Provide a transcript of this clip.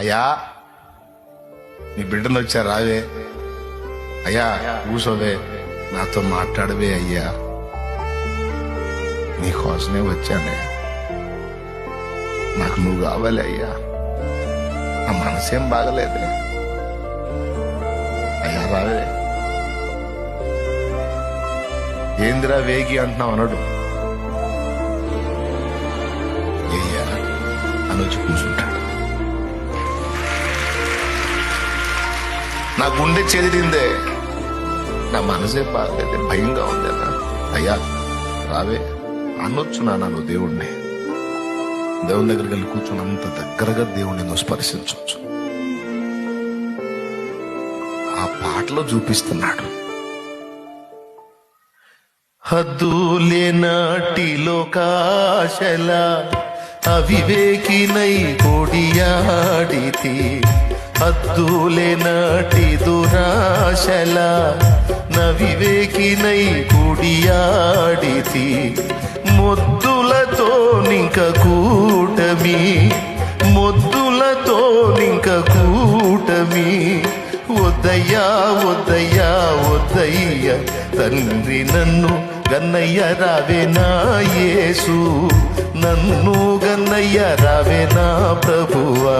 అయ్యా నీ బిడ్డను వచ్చా రావే, అయ్యా కూసోవే, నాతో మాట్లాడవే అయ్యా, నీకోసమే వచ్చానే, నాకు నువ్వు కావాలి అయ్యా, నా మనసేం బాగలేదే, అయ్యా రావే. ఏందిరా వేగి అంటున్నావు అనడు, అయ్యా అని వచ్చి కూర్చుంటాడు. నా గుండె చెదిరిందే, నా మనసే బాగలేదే, భయంగా ఉందేనా, అయ్యా రావే అనొచ్చు. నన్ను దేవుణ్ణి దేవుని దగ్గరికి వెళ్ళి కూర్చొని అంత దగ్గరగా దేవుణ్ణి నువ్వు స్పర్శించవచ్చు. ఆ పాటలో చూపిస్తున్నాడు. హద్దులేనాటి లోకాశల అవివేకినై కొడియాడితి, హద్దులేనాటి దురాశల నవివేకినై కొడియాడితి, మొద్దులతో నింక కూటమి, మొద్దులతో నింక కూటమి, వద్దయ్యా వద్దయ్యా వద్దయ్య తండ్రి నన్ను గన్నయ్య రావే నా యేసు, నన్ను గన్నయ్య రావే నా ప్రభువా.